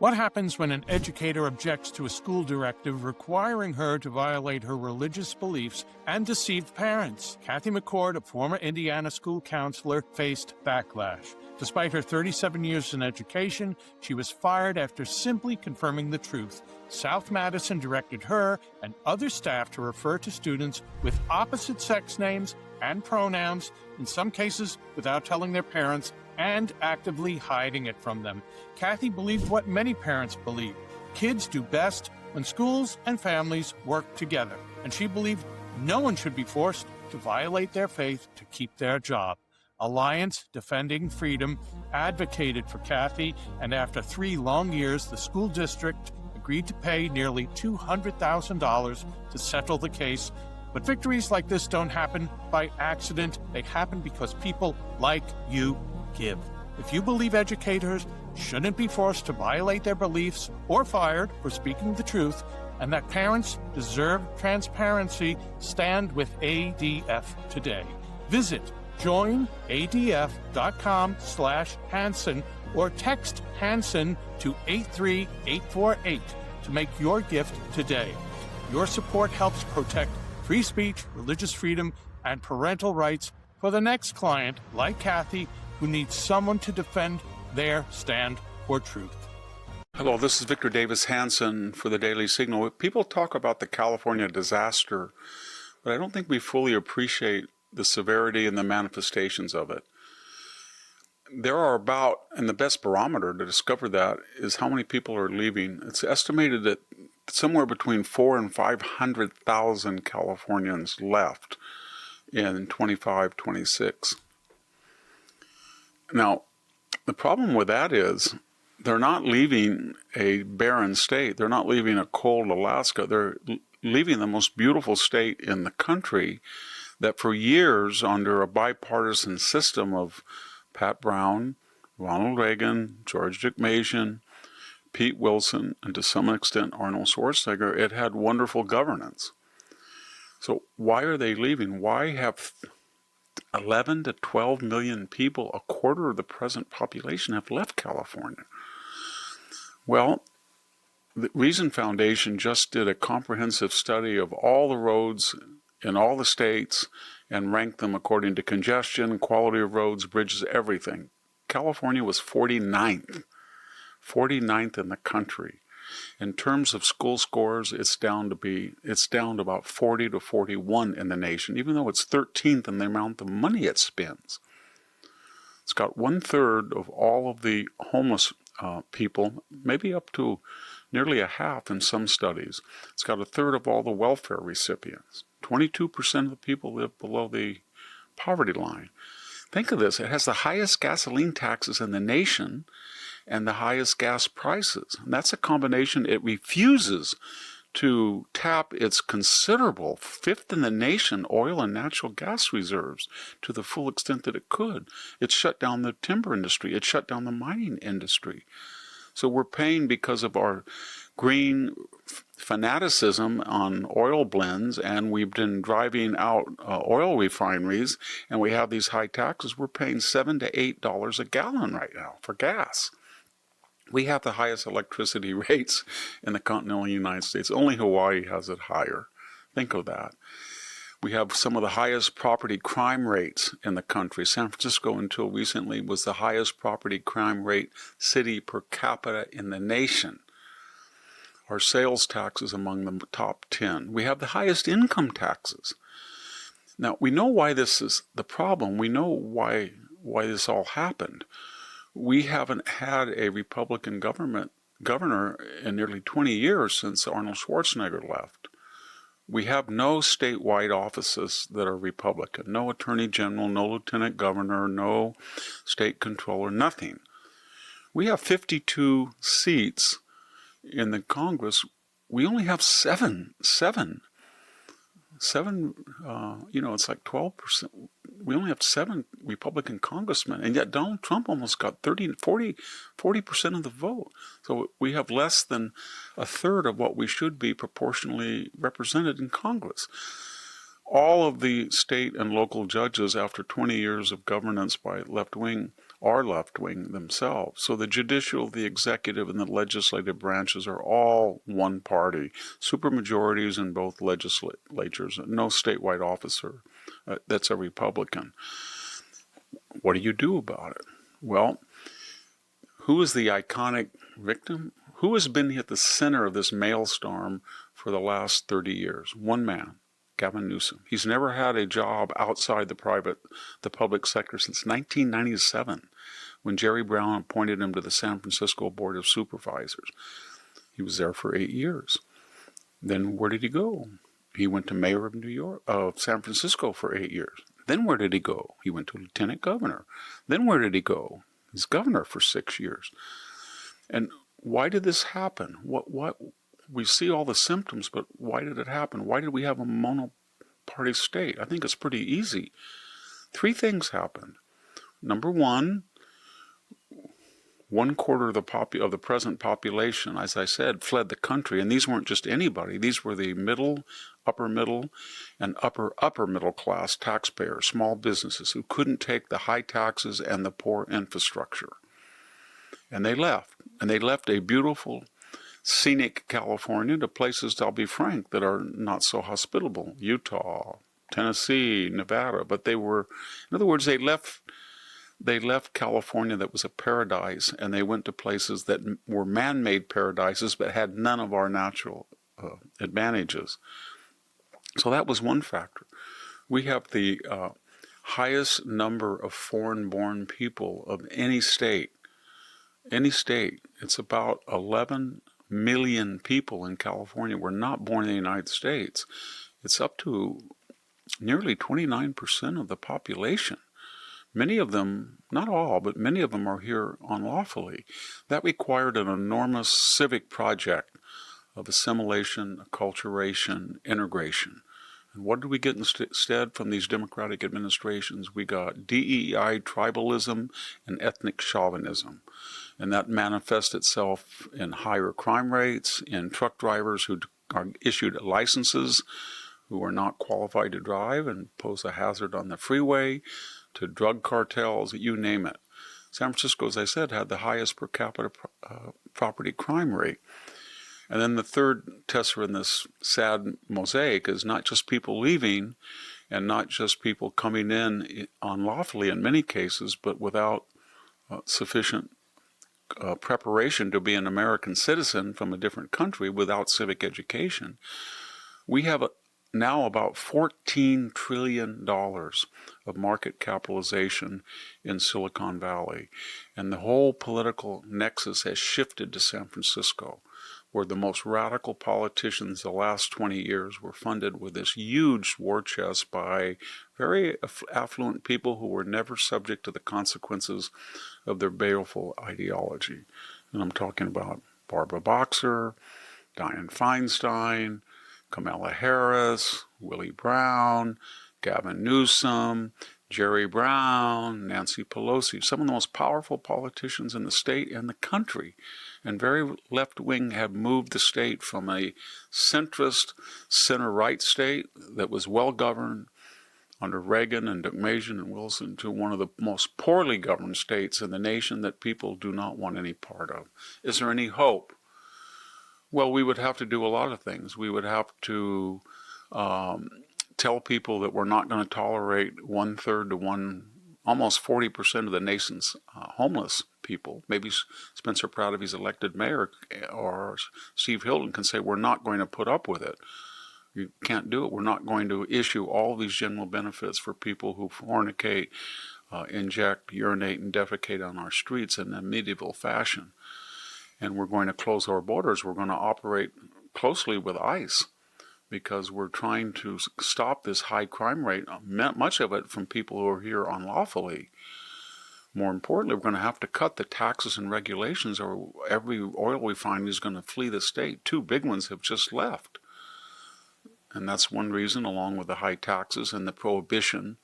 What happens when an educator objects to a school directive requiring her to violate her religious beliefs and deceive parents? Kathy McCord, a former Indiana school counselor, faced backlash. Despite her 37 years in education, she was fired after simply confirming the truth. South Madison directed her and other staff to refer to students with opposite sex names and pronouns, in some cases without telling their parents, and actively hiding it from them. Kathy believed what many parents believe. Kids do best when schools and families work together. And she believed no one should be forced to violate their faith to keep their job. Alliance Defending Freedom advocated for Kathy, and after 3 long years, the school district agreed to pay nearly $200,000 to settle the case. But victories like this don't happen by accident. They happen because people like you give. If you believe educators shouldn't be forced to violate their beliefs or fired for speaking the truth, and that parents deserve transparency, stand with ADF today. Visit joinadf.com/Hanson or text Hanson to 83848 to make your gift today. Your support helps protect free speech, religious freedom, and parental rights for the next client like Kathy, who needs someone to defend their stand for truth. Hello, this is Victor Davis Hanson for the Daily Signal. People talk about the California disaster, but I don't think we fully appreciate the severity and the manifestations of it. There are about, and the best barometer to discover that is how many people are leaving. It's estimated that somewhere between 400,000 and 500,000 Californians left in 25-26. Now, the problem with that is they're not leaving a barren state. They're not leaving a cold Alaska. They're leaving the most beautiful state in the country that for years, under a bipartisan system of Pat Brown, Ronald Reagan, George Dickmajian, Pete Wilson, and to some extent Arnold Schwarzenegger, it had wonderful governance. So why are they leaving? Why have 11 to 12 million people, a quarter of the present population, have left California? Well, the Reason Foundation just did a comprehensive study of all the roads in all the states and ranked them according to congestion, quality of roads, bridges, everything. California was 49th in the country. In terms of school scores, it's down to about 40 to 41 in the nation, even though it's 13th in the amount of money it spends. It's got 1/3 of all of the homeless people, maybe up to nearly a half in some studies. It's got 1/3 of all the welfare recipients. 22% of the people live below the poverty line. Think of this, it has the highest gasoline taxes in the nation and the highest gas prices. And that's a combination. It refuses to tap its considerable 5th in the nation oil and natural gas reserves to the full extent that it could. It shut down the timber industry. It shut down the mining industry. So we're paying because of our green fanaticism on oil blends, and we've been driving out oil refineries, and we have these high taxes. We're paying $7 to $8 a gallon right now for gas. We have the highest electricity rates in the continental United States. Only Hawaii has it higher. Think of that. We have some of the highest property crime rates in the country. San Francisco, until recently, was the highest property crime rate city per capita in the nation. Our sales tax is among the top 10. We have the highest income taxes. Now, we know why this is the problem. We know why this all happened. We haven't had a Republican governor in nearly 20 years since Arnold Schwarzenegger left. We have no statewide offices that are Republican, no attorney general, no lieutenant governor, no state controller, nothing. We have 52 seats in the Congress. We only have seven, it's like 12%. We only have 7 Republican congressmen, and yet Donald Trump almost got 40% of the vote. So we have less than 1/3 of what we should be proportionally represented in Congress. All of the state and local judges, after 20 years of governance by left wing, are left-wing themselves. So the judicial, the executive, and the legislative branches are all one party. Supermajorities in both legislatures. No statewide officer that's a Republican. What do you do about it? Well, who is the iconic victim? Who has been at the center of this maelstrom for the last 30 years? One man, Gavin Newsom. He's never had a job outside the public sector since 1997, when Jerry Brown appointed him to the San Francisco Board of Supervisors. He was there for 8 years. Then where did he go? He went to mayor of San Francisco for 8 years. Then where did he go? He went to lieutenant governor. Then where did he go? He's governor for 6 years. And why did this happen? What we see all the symptoms, but why did it happen? Why did we have a monoparty state? I think it's pretty easy. 3 things happened. Number one, 1/4 of the present population, as I said, fled the country. And these weren't just anybody. These were the middle, and upper middle class taxpayers, small businesses who couldn't take the high taxes and the poor infrastructure. And they left. And they left a beautiful, scenic California to places, I'll be frank, that are not so hospitable. Utah, Tennessee, Nevada. But they were, in other words, they left California that was a paradise, and they went to places that were man-made paradises but had none of our natural advantages. So that was one factor. We have the highest number of foreign-born people of any state. It's about 11 million people in California were not born in the United States. It's up to nearly 29% of the population. Many of them, not all, but many of them are here unlawfully. That required an enormous civic project of assimilation, acculturation, integration. And what did we get instead from these Democratic administrations? We got DEI, tribalism, and ethnic chauvinism. And that manifests itself in higher crime rates, in truck drivers who are issued licenses who are not qualified to drive and pose a hazard on the freeway, to drug cartels, you name it. San Francisco, as I said, had the highest per capita property crime rate. And then the third tester in this sad mosaic is not just people leaving and not just people coming in unlawfully in many cases, but without sufficient preparation to be an American citizen from a different country without civic education. We have now about $14 trillion of market capitalization in Silicon Valley. And the whole political nexus has shifted to San Francisco, where the most radical politicians the last 20 years were funded with this huge war chest by very affluent people who were never subject to the consequences of their baleful ideology. And I'm talking about Barbara Boxer, Dianne Feinstein, Kamala Harris, Willie Brown, Gavin Newsom, Jerry Brown, Nancy Pelosi, some of the most powerful politicians in the state and the country. And very left-wing have moved the state from a centrist, center-right state that was well-governed under Reagan and Mason and Wilson to one of the most poorly governed states in the nation that people do not want any part of. Is there any hope? Well, we would have to do a lot of things. We would have to tell people that we're not going to tolerate almost 40% of the nation's homeless people. Maybe Spencer Pratt, if he's elected mayor, or Steve Hilton can say, we're not going to put up with it. You can't do it. We're not going to issue all these general benefits for people who fornicate, inject, urinate, and defecate on our streets in a medieval fashion. And we're going to close our borders. We're going to operate closely with ICE because we're trying to stop this high crime rate, much of it from people who are here unlawfully. More importantly, we're going to have to cut the taxes and regulations, or every oil refinery is going to flee the state. 2 big ones have just left. And that's one reason, along with the high taxes and the prohibition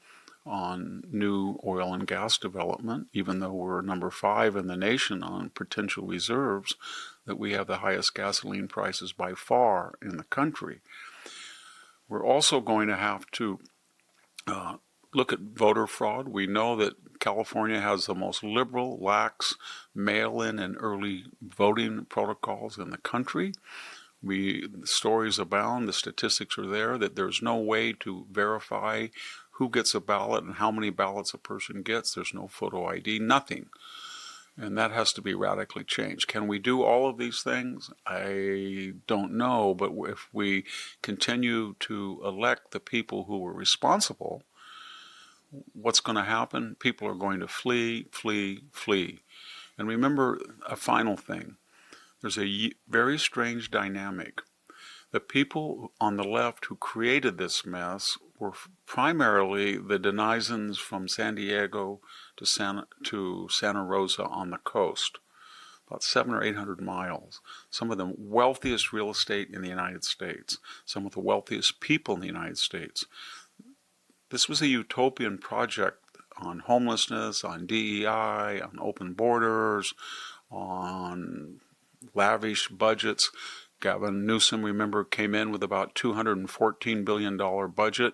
on new oil and gas development, even though we're number 5 in the nation on potential reserves, that we have the highest gasoline prices by far in the country. We're also going to have to look at voter fraud. We know that California has the most liberal, lax mail-in and early voting protocols in the country. Stories abound, the statistics are there, that there's no way to verify who gets a ballot and how many ballots a person gets. There's no photo ID, nothing. And that has to be radically changed. Can we do all of these things? I don't know, but if we continue to elect the people who were responsible, what's going to happen? People are going to flee, flee, flee. And remember a final thing. There's a very strange dynamic. The people on the left who created this mess were primarily the denizens from San Diego to Santa Rosa on the coast, about 700 or 800 miles. Some of the wealthiest real estate in the United States, some of the wealthiest people in the United States. This was a utopian project on homelessness, on DEI, on open borders, on lavish budgets. Gavin Newsom, remember, came in with about $214 billion budget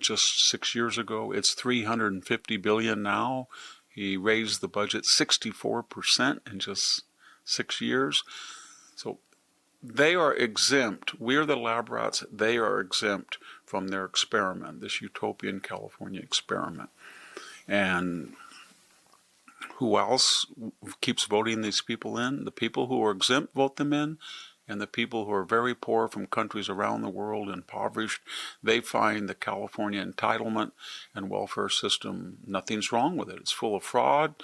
just 6 years ago. It's $350 billion now. He raised the budget 64% in just 6 years. So they are exempt. We're the lab rats. They are exempt from their experiment, this utopian California experiment. And who else keeps voting these people in? The people who are exempt vote them in, and the people who are very poor from countries around the world, impoverished, they find the California entitlement and welfare system, nothing's wrong with it. It's full of fraud,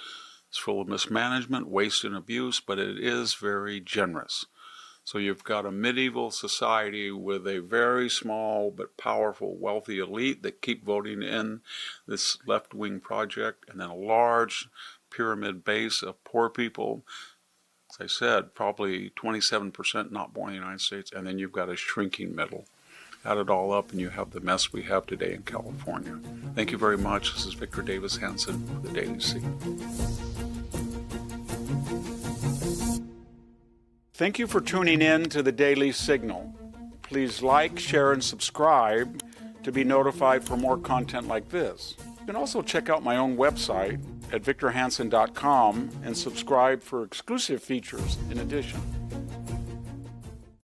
it's full of mismanagement, waste and abuse, but it is very generous. So you've got a medieval society with a very small but powerful, wealthy elite that keep voting in this left-wing project, and then a large pyramid base of poor people. As I said, probably 27% not born in the United States, and then you've got a shrinking middle. Add it all up and you have the mess we have today in California. Thank you very much. This is Victor Davis Hanson for the Daily Signal. Thank you for tuning in to the Daily Signal. Please like, share, and subscribe to be notified for more content like this. You can also check out my own website at victorhanson.com and subscribe for exclusive features in addition.